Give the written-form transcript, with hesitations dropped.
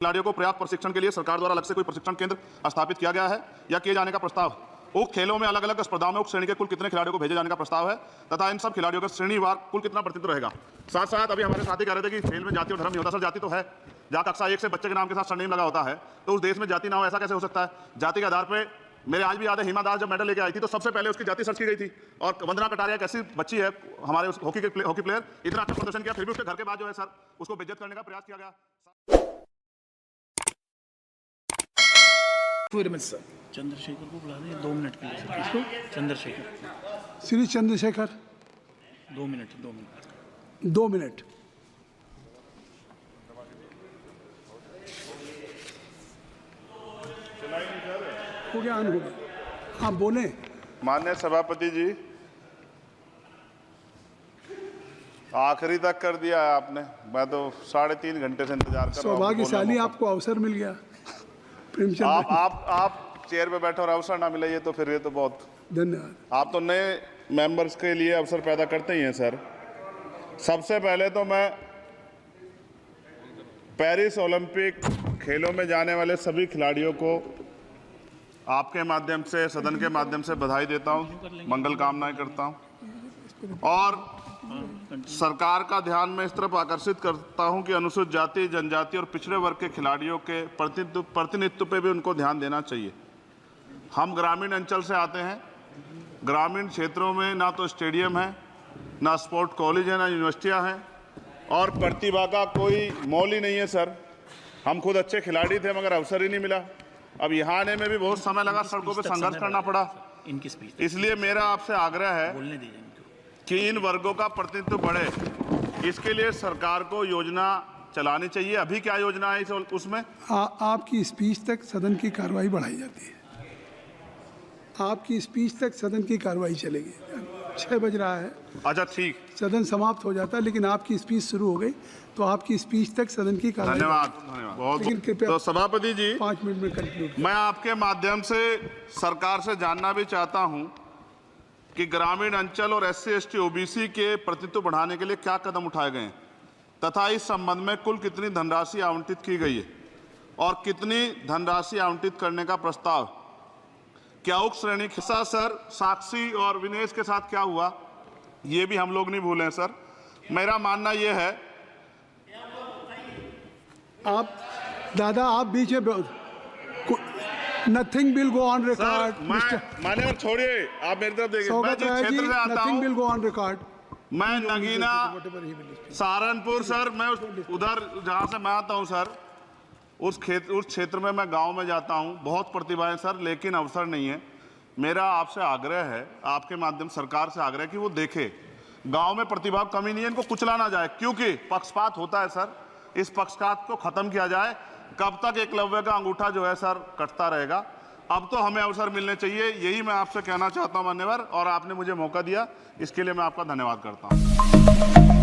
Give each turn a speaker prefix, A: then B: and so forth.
A: खिलाड़ियों को पर्याप्त प्रशिक्षण के लिए सरकार द्वारा अलग से कोई प्रशिक्षण केंद्र स्थापित किया गया है या किए जाने का प्रस्ताव? उक्त खेलों में अलग अलग स्पर्धाओं में उक्त श्रेणी के कुल कितने खिलाड़ियों को भेजे जाने का प्रस्ताव है तथा इन सब खिलाड़ियों का श्रेणीवार कुल कितना प्रतिनिधित्व रहेगा? साथ साथ अभी हमारे साथी कह रहे थे कि खेल में जाति और धर्म नहीं होता। सर, जाति तो है। जहाँ कक्षा 1 से बच्चे के नाम के साथ सरनेम लगा होता है तो उस देश में जाति ना हो, ऐसा कैसे हो सकता है? जाति के आधार पर मेरे आज भी याद है, हिमा दास जब मेडल लेके आई थी तो सबसे पहले उसकी जाति सर्च की गई थी। और वंदना कटारिया एक ऐसी बच्ची है, हमारे हॉकी प्लेयर, इतना अच्छा प्रदर्शन किया, फिर भी उसके घर के बाद जो है सर उसको बेइज्जत करने का प्रयास किया गया।
B: सर चंद्रशेखर को बुला दें 2 मिनट के लिए। सर किसको? चंद्रशेखर,
C: श्री चंद्रशेखर
B: 2 मिनट।
C: 2 मिनट। हो गया, हो गया। आप बोले।
D: माननीय सभापति जी, आखिरी तक कर दिया है आपने। मैं तो 3.5 घंटे से इंतजार कर रहा हूं।
C: सौभाग्यशाली आपको अवसर मिल गया। प्रेमचंद,
D: आप चेयर पे बैठे और अवसर ना मिले, ये तो फिर ये तो बहुत
C: धन्यवाद।
D: आप तो नए मेंबर्स के लिए अवसर पैदा करते ही हैं सर। सबसे पहले तो मैं पेरिस ओलंपिक खेलों में जाने वाले सभी खिलाड़ियों को आपके माध्यम से, सदन के माध्यम से बधाई देता हूं, मंगल कामनाएं करता हूं और सरकार का ध्यान मैं इस तरफ आकर्षित करता हूं कि अनुसूचित जाति, जनजाति और पिछड़े वर्ग के खिलाड़ियों के प्रतिनिधित्व पे भी उनको ध्यान देना चाहिए। हम ग्रामीण अंचल से आते हैं। ग्रामीण क्षेत्रों में ना तो स्टेडियम है, ना स्पोर्ट कॉलेज है, ना यूनिवर्सिटियां हैं और प्रतिभा का कोई मोल ही नहीं है सर। हम खुद अच्छे खिलाड़ी थे मगर अवसर ही नहीं मिला। अब यहाँ आने में भी बहुत समय लगा, सड़कों पे संघर्ष करना पड़ा। इसलिए मेरा आपसे आग्रह है कि इन वर्गों का प्रतिनिधित्व बढ़े, इसके लिए सरकार को योजना चलानी चाहिए। अभी क्या योजना है उसमें?
C: आपकी स्पीच तक सदन की कार्रवाई बढ़ाई जाती है। आपकी स्पीच तक सदन की कार्रवाई चलेगी। 6 बज रहा है।
D: अच्छा, ठीक,
C: सदन समाप्त हो जाता है, लेकिन आपकी स्पीच शुरू हो गई तो आपकी स्पीच तक सदन की कार्रवाई।
D: धन्यवाद बहुत। तो सभापति जी,
C: 5 मिनट में कंक्लूड।
D: मैं आपके माध्यम से सरकार से जानना भी चाहता हूं कि ग्रामीण अंचल और SC, ST, OBC के प्रतिनिधित्व बढ़ाने के लिए क्या कदम उठाए गए हैं तथा इस संबंध में कुल कितनी धनराशि आवंटित की गई है और कितनी धनराशि आवंटित करने का प्रस्ताव? क्या उक्त श्रेणी खिस्सा सर साक्षी और विनेश के साथ क्या हुआ, ये भी हम लोग नहीं भूलें सर। मेरा मानना ये है।
C: आप दादा, आप बीच में nothing will go on record.
D: मान्यवर छोड़िए, आप मेरी तरफ देखिए। मैं जिस क्षेत्र से आता हूं,
C: nothing will go on record.
D: मैं नगीना, सहारनपुर सर, मैं उधर जहां से मैं आता हूं सर, उस क्षेत्र में मैं गांव में जाता हूं। बहुत प्रतिभाएं सर, लेकिन अवसर नहीं है। मेरा आपसे आग्रह है, आपके माध्यम सरकार से आग्रह है कि वो देखे गांव में प्रतिभा कमी नहीं है, इनको कुचला ना जाए, क्योंकि पक्षपात होता है सर। इस पक्षपात को खत्म किया जाए। कब तक एकलव्य का अंगूठा जो है सर कटता रहेगा? अब तो हमें अवसर मिलने चाहिए, यही मैं आपसे कहना चाहता हूं मान्यवर, और आपने मुझे मौका दिया, इसके लिए मैं आपका धन्यवाद करता हूं।